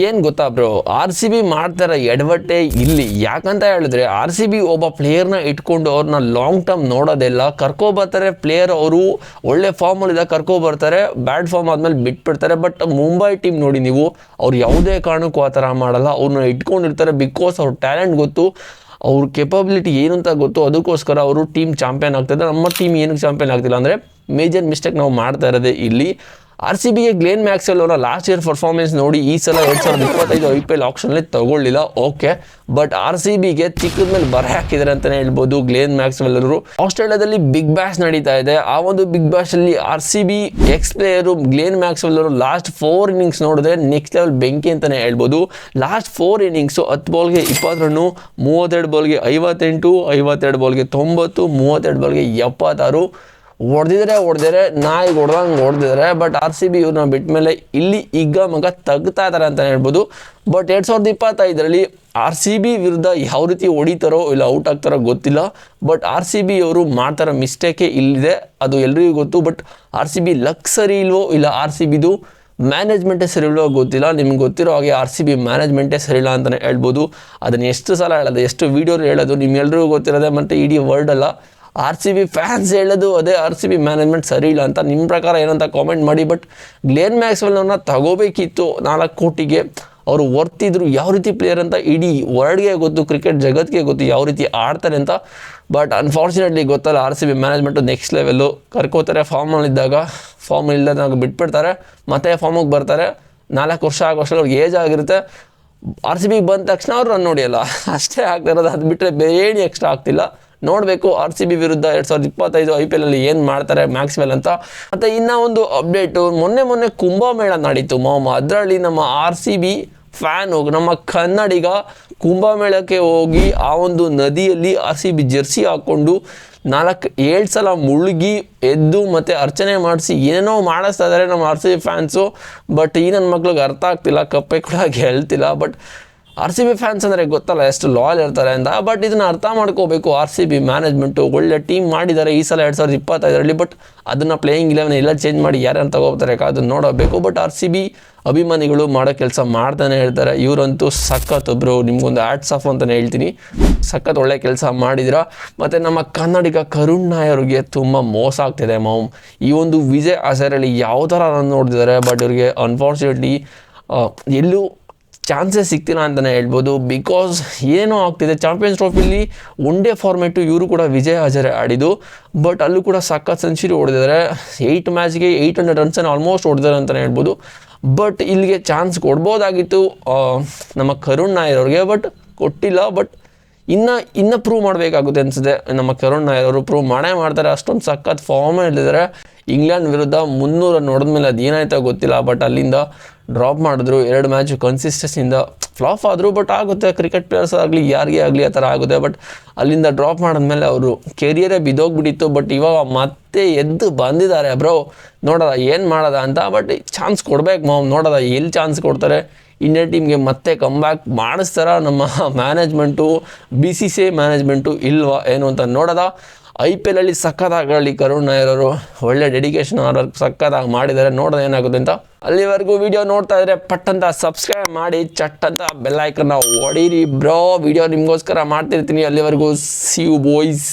ಏನು ಗೊತ್ತಾ bro, R C B ಮಾಡ್ತಾರೆ ಎಡವಟ್ಟೆ ಇಲ್ಲಿ. ಯಾಕಂತ ಹೇಳಿದ್ರೆ ಆರ್ ಸಿ ಬಿ ಒಬ್ಬ ಪ್ಲೇಯರ್ನ ಇಟ್ಕೊಂಡು ಅವ್ರನ್ನ ಲಾಂಗ್ ಟರ್ಮ್ ನೋಡೋದೆಲ್ಲ, ಕರ್ಕೊಬರ್ತಾರೆ ಪ್ಲೇಯರ್, ಅವರು ಒಳ್ಳೆ ಫಾರ್ಮಲ್ಲಿದ್ದ ಕರ್ಕೊಬರ್ತಾರೆ, ಬ್ಯಾಡ್ ಫಾರ್ಮ್ ಆದಮೇಲೆ ಬಿಟ್ಬಿಡ್ತಾರೆ. ಬಟ್ ಮುಂಬೈ ಟೀಮ್ ನೋಡಿ ನೀವು, ಅವ್ರು ಯಾವುದೇ ಕಾರಣಕ್ಕೂ ಆ ಥರ ಮಾಡಲ್ಲ. ಅವ್ರನ್ನ ಇಟ್ಕೊಂಡಿರ್ತಾರೆ ಬಿಕಾಸ್ ಅವ್ರ ಟ್ಯಾಲೆಂಟ್ ಗೊತ್ತು, ಅವ್ರ ಕೆಪಬಿಲಿಟಿ ಏನು ಅಂತ ಗೊತ್ತು. ಅದಕ್ಕೋಸ್ಕರ ಅವರು ಟೀಮ್ ಚಾಂಪಿಯನ್ ಆಗ್ತಿದ್ದಾರೆ. ನಮ್ಮ ಟೀಮ್ ಏನಕ್ಕೆ ಚಾಂಪಿಯನ್ ಆಗ್ತಿಲ್ಲ ಅಂದರೆ ಮೇಜರ್ ಮಿಸ್ಟೇಕ್ ನಾವು ಮಾಡ್ತಾ ಇರೋದೇ ಇಲ್ಲಿ. ಆರ್ ಸಿ ಬಿಗೆ ಗ್ಲೇನ್ ಮ್ಯಾಕ್ಸ್ವೆಲ್ ಅವರ ಲಾಸ್ಟ್ ಇಯರ್ ಪರ್ಫಾರ್ಮೆನ್ಸ್ ನೋಡಿ ಈ ಸಲ 2025 IPL ಆಕ್ಷನಲ್ಲಿ ತಗೊಳ್ಳಿಲ್ಲ, ಓಕೆ. ಬಟ್ ಆರ್ ಸಿ ಬಿಗೆ ಚಿಕ್ಕದ ಮೇಲೆ ಬರ ಹಾಕಿದ್ದಾರೆ ಅಂತಲೇ ಹೇಳ್ಬೋದು ಗ್ಲೇನ್ ಮ್ಯಾಕ್ಸ್ವೆಲ್ ಅವರು. ಆಸ್ಟ್ರೇಲಿಯಾದಲ್ಲಿ ಬಿಗ್ ಬ್ಯಾಶ್ ನಡೀತಾ ಇದೆ. ಆ ಒಂದು ಬಿಗ್ ಬ್ಯಾಶ್ ಅಲ್ಲಿ R C B ex player Glenn Maxwell ಅವರು ಲಾಸ್ಟ್ 4 ಇನ್ನಿಂಗ್ಸ್ ನೋಡಿದ್ರೆ ನೆಕ್ಸ್ಟ್ ಲೆವೆಲ್ ಬೆಂಕಿ ಅಂತಲೇ ಹೇಳ್ಬೋದು. ಲಾಸ್ಟ್ 4 ಇನ್ನಿಂಗ್ಸು 10 ಬಾಲ್ಗೆ 20 ರನ್ನು, 32 ಬಾಲ್ಗೆ 58, 52 ಬಾಲ್ಗೆ 90, 32 ಬಾಲ್ಗೆ 76 ಹೊಡೆದಿದ್ದಾರೆ ನಾಯಿಗೆ ಹೊಡೆದಂಗೆ ಹೊಡೆದಿದ್ದಾರೆ. ಬಟ್ ಆರ್ ಸಿ ಬಿ ಇವ್ರನ್ನ ಬಿಟ್ಟ ಮೇಲೆ ಇಲ್ಲಿ ಈಗ ಮಗ ತಗ್ತಾ ಇದ್ದಾರೆ ಅಂತ ಹೇಳ್ಬೋದು. ಬಟ್ 2025 ಆರ್ ಸಿ ಬಿ ವಿರುದ್ಧ ಯಾವ ರೀತಿ ಹೊಡಿತಾರೋ ಇಲ್ಲ ಔಟ್ ಆಗ್ತಾರೋ ಗೊತ್ತಿಲ್ಲ. ಬಟ್ ಆರ್ ಸಿ ಬಿ ಅವರು ಮಾಡ್ತಾರೋ ಮಿಸ್ಟೇಕೇ ಇಲ್ಲಿದೆ, ಅದು ಎಲ್ರಿಗೂ ಗೊತ್ತು. But R C B luck ಸರಿ ಇಲ್ವೋ ಇಲ್ಲ ಆರ್ ಸಿ ಬಿದು ಮ್ಯಾನೇಜ್ಮೆಂಟೇ ಸರಿ ಇಲ್ವೋ ಗೊತ್ತಿಲ್ಲ. ನಿಮ್ಗೆ ಗೊತ್ತಿರೋ ಹಾಗೆ ಆರ್ ಸಿ ಬಿ ಮ್ಯಾನೇಜ್ಮೆಂಟೇ ಸರಿಯಿಲ್ಲ ಅಂತಲೇ ಹೇಳ್ಬೋದು. ಅದನ್ನು ಎಷ್ಟು ಸಲ ಹೇಳೋದು, ಎಷ್ಟು ವೀಡಿಯೋ ಹೇಳೋದು, ನಿಮ್ಗೆಲ್ರಿಗೂ ಗೊತ್ತಿರೋದೆ. ಮತ್ತು ಇಡೀ ವರ್ಲ್ಡಲ್ಲ ಆರ್ ಸಿ ಬಿ ಫ್ಯಾನ್ಸ್ ಹೇಳೋದು ಅದೇ, ಆರ್ ಸಿ ಬಿ ಮ್ಯಾನೇಜ್ಮೆಂಟ್ ಸರಿ ಇಲ್ಲ ಅಂತ. ನಿಮ್ಮ ಪ್ರಕಾರ ಏನಂತ ಕಾಮೆಂಟ್ ಮಾಡಿ. ಬಟ್ ಗ್ಲೇನ್ ಮ್ಯಾಕ್ಸ್ವೆಲ್ನ ತಗೋಬೇಕಿತ್ತು 4 ಕೋಟಿಗೆ. ಅವರು ವರ್ತಿದ್ರು ಯಾವ ರೀತಿ ಪ್ಲೇಯರ್ ಅಂತ ಇಡೀ ವರ್ಲ್ಡ್ಗೆ ಗೊತ್ತು, ಕ್ರಿಕೆಟ್ ಜಗತ್ತಿಗೆ ಗೊತ್ತು ಯಾವ ರೀತಿ ಆಡ್ತಾರೆ ಅಂತ. ಬಟ್ ಅನ್ಫಾರ್ಚುನೇಟ್ಲಿ ಗೊತ್ತಲ್ಲ, R C B management next level. ಕರ್ಕೋತಾರೆ ಫಾರ್ಮಲ್ಲಿದ್ದಾಗ, ಫಾರ್ಮ್ ಇಲ್ಲದಾಗ ಬಿಟ್ಬಿಡ್ತಾರೆ, ಮತ್ತೆ ಫಾರ್ಮಿಗೆ ಬರ್ತಾರೆ. 4 ವರ್ಷ ಆಗೋಷ್ಟರಲ್ಲಿ ಅವ್ರಿಗೆ ಏಜ್ ಆಗಿರುತ್ತೆ. ಆರ್ ಸಿ ಬಿಗೆ ಬಂದ ತಕ್ಷಣ ಅವ್ರು ರನ್ ನೋಡಿಯಲ್ಲ, ಅಷ್ಟೇ ಆಗ್ತಾ ಇರೋದು. ಅದು ಬಿಟ್ಟರೆ ಬೇರೆ ಎಕ್ಸ್ಟ್ರಾ ಆಗ್ತಿಲ್ಲ. ನೋಡಬೇಕು ಆರ್ ಸಿ ಬಿ ವಿರುದ್ಧ 2025 IPL ಅಲ್ಲಿ ಏನು ಮಾಡ್ತಾರೆ ಮ್ಯಾಕ್ಸ್ವೆಲ್ ಅಂತ. ಮತ್ತು ಇನ್ನೂ ಒಂದು ಅಪ್ಡೇಟು, ಮೊನ್ನೆ ಕುಂಭಮೇಳ ನಡೀತು ಮಾಮ. ಅದರಲ್ಲಿ ನಮ್ಮ ಆರ್ ಸಿ ಬಿ ಫ್ಯಾನು, ನಮ್ಮ ಕನ್ನಡಿಗ ಕುಂಭಮೇಳಕ್ಕೆ ಹೋಗಿ ಆ ಒಂದು ನದಿಯಲ್ಲಿ ಆರ್ ಸಿ ಬಿ ಜೆರ್ಸಿ ಹಾಕ್ಕೊಂಡು 4-7 ಸಲ ಮುಳುಗಿ ಎದ್ದು ಮತ್ತು ಅರ್ಚನೆ ಮಾಡಿಸಿ ಏನೇನೋ ಮಾಡಿಸ್ತಾ ಇದ್ದಾರೆ ನಮ್ಮ R C B fans. But ಈ ನನ್ನ ಮಕ್ಳಿಗೆ ಅರ್ಥ ಆಗ್ತಿಲ್ಲ, ಕಪ್ಪೆ ಕೂಡ ಹೇಳ್ತಿಲ್ಲ. But R C B fans ಅಂದರೆ ಗೊತ್ತಲ್ಲ ಎಷ್ಟು ಲಾಯಲ್ ಇರ್ತಾರೆ ಅಂತ. ಬಟ್ ಇದನ್ನು ಅರ್ಥ ಮಾಡ್ಕೋಬೇಕು ಆರ್ ಸಿ ಬಿ ಮ್ಯಾನೇಜ್ಮೆಂಟು. ಒಳ್ಳೆ ಟೀಮ್ ಮಾಡಿದ್ದಾರೆ ಈ ಸಲ 2025. ಬಟ್ ಅದನ್ನು ಪ್ಲೇಯಿಂಗ್ 11 ಎಲ್ಲ ಚೇಂಜ್ ಮಾಡಿ ಯಾರ್ಯಾರು ತಗೋತಾರೆ ಅದನ್ನು ನೋಡಬೇಕು. ಬಟ್ ಆರ್ ಸಿ ಬಿ ಅಭಿಮಾನಿಗಳು ಮಾಡೋ ಕೆಲಸ ಮಾಡ್ತಾನೆ ಹೇಳ್ತಾರೆ. ಇವರಂತೂ ಸಖತ್ ಬ್ರೋ, ನಿಮ್ಗೊಂದು ಹ್ಯಾಟ್ಸ್ ಆಫ್ ಅಂತಲೇ ಹೇಳ್ತೀನಿ. ಸಖತ್ ಒಳ್ಳೆ ಕೆಲಸ ಮಾಡಿದಿರ. ಮತ್ತು ನಮ್ಮ ಕನ್ನಡಿಗ ಕರುಣ್ ನಾಯರ್ಗೆ ತುಂಬ ಮೋಸ ಆಗ್ತಿದೆ ಮಾಮ್. ಈ ಒಂದು ವಿಜಯ್ ಹಜಾರೆಯಲ್ಲಿ ಯಾವ ಥರ ರನ್ ನೋಡ್ತಿದ್ದಾರೆ. ಬಟ್ ಇವ್ರಿಗೆ ಅನ್ಫಾರ್ಚುನೇಟ್ಲಿ ಎಲ್ಲೂ ಚಾನ್ಸಸ್ ಸಿಗ್ತಿಲ್ಲ ಅಂತಲೇ ಹೇಳ್ಬೋದು. ಬಿಕಾಸ್ ಏನೋ ಆಗ್ತಿದೆ, ಚಾಂಪಿಯನ್ಸ್ ಟ್ರೋಫಿಲಿ 1 ಡೇ ಫಾರ್ಮೇಟು ಇವರು ಕೂಡ ವಿಜಯ್ ಹಜಾರೆ ಆಡಿದ್ದು. ಬಟ್ ಅಲ್ಲೂ ಕೂಡ ಸಖತ್ ಸೆಂಚುರಿ ಹೊಡೆದಿದ್ದಾರೆ. 8 ಮ್ಯಾಚ್ಗೆ 800 ರನ್ಸನ್ನು ಆಲ್ಮೋಸ್ಟ್ ಹೊಡೆದಿದ್ದಾರೆ ಅಂತಲೇ ಹೇಳ್ಬೋದು. ಬಟ್ ಇಲ್ಲಿಗೆ ಚಾನ್ಸ್ ಕೊಡ್ಬೋದಾಗಿತ್ತು ನಮ್ಮ ಕರುಣ್ ನಾಯರ್ ಅವ್ರಿಗೆ, ಬಟ್ ಕೊಟ್ಟಿಲ್ಲ. ಬಟ್ ಇನ್ನು ಪ್ರೂವ್ ಮಾಡಬೇಕಾಗುತ್ತೆ ಅನಿಸುತ್ತೆ. ನಮ್ಮ ಕರುಣ್ ನಾಯರ್ ಅವರು ಪ್ರೂವ್ ಮಾಡೇ ಮಾಡ್ತಾರೆ. ಅಷ್ಟೊಂದು ಸಖತ್ ಫಾರ್ಮಲ್ಲಿದ್ದಾರೆ. ಇಂಗ್ಲೆಂಡ್ ವಿರುದ್ಧ 300 ರನ್ ಹೊಡೆದ್ಮೇಲೆ ಅದು ಏನಾಯ್ತೋ ಗೊತ್ತಿಲ್ಲ. ಬಟ್ ಅಲ್ಲಿಂದ ಡ್ರಾಪ್ ಮಾಡಿದ್ರು. 2 ಮ್ಯಾಚು ಕನ್ಸಿಸ್ಟೆನ್ಸಿಯಿಂದ ಫ್ಲಾಪ್ ಆದರು. ಬಟ್ ಆಗುತ್ತೆ, ಕ್ರಿಕೆಟ್ ಪ್ಲೇಯರ್ಸ್ ಆಗಲಿ ಯಾರಿಗೇ ಆಗಲಿ ಆ ಥರ ಆಗುತ್ತೆ. ಬಟ್ ಅಲ್ಲಿಂದ ಡ್ರಾಪ್ ಮಾಡಿದ್ಮೇಲೆ ಅವರು ಕೆರಿಯರೇ ಬಿದ್ದೋಗ್ಬಿಟ್ಟಿತ್ತು. ಬಟ್ ಇವಾಗ ಮತ್ತೆ ಎದ್ದು ಬಂದಿದ್ದಾರೆ ಬ್ರೋ. ನೋಡೋದ ಏನು ಮಾಡೋದ ಅಂತ. ಬಟ್ ಚಾನ್ಸ್ ಕೊಡ್ಬೇಕು ಮಾಮ್, ನೋಡೋದ ಎಲ್ಲಿ ಚಾನ್ಸ್ ಕೊಡ್ತಾರೆ. ಇಂಡಿಯಾ ಟೀಮ್ಗೆ ಮತ್ತೆ ಕಮ್ಬ್ಯಾಕ್ ಮಾಡಿಸ್ತಾರ ನಮ್ಮ ಮ್ಯಾನೇಜ್ಮೆಂಟು, BCCI ಮ್ಯಾನೇಜ್ಮೆಂಟು ಇಲ್ವಾ ಏನು ಅಂತ ನೋಡೋದ. IPL ಅಲ್ಲಿ ಸಕ್ಕತ್ತಾಗಲಿ ಕರುಣ್ ನಾಯರ್ ಅವರು, ಒಳ್ಳೆ ಡೆಡಿಕೇಶನ್ ವರ್ಕ್ ಸಕ್ಕತ್ತಾಗಿ ಮಾಡಿದ್ದಾರೆ. ನೋಡೋದು ಏನಾಗುತ್ತೆ ಅಂತ. ಅಲ್ಲಿವರೆಗೂ ವಿಡಿಯೋ ನೋಡ್ತಾ ಇದ್ರೆ ಪಟ್ ಅಂತ ಸಬ್ಸ್ಕ್ರೈಬ್ ಮಾಡಿ, ಚಟ್ ಅಂತ ಬೆಲ್ ಐಕನ್ನ ಹೊಡೀರಿ ಬ್ರೋ. ವಿಡಿಯೋ ನಿಮಗೋಸ್ಕರ ಮಾಡ್ತಿರ್ತೀನಿ. ಅಲ್ಲಿವರೆಗೂ ಸಿ ಯು ಬಾಯ್ಸ್.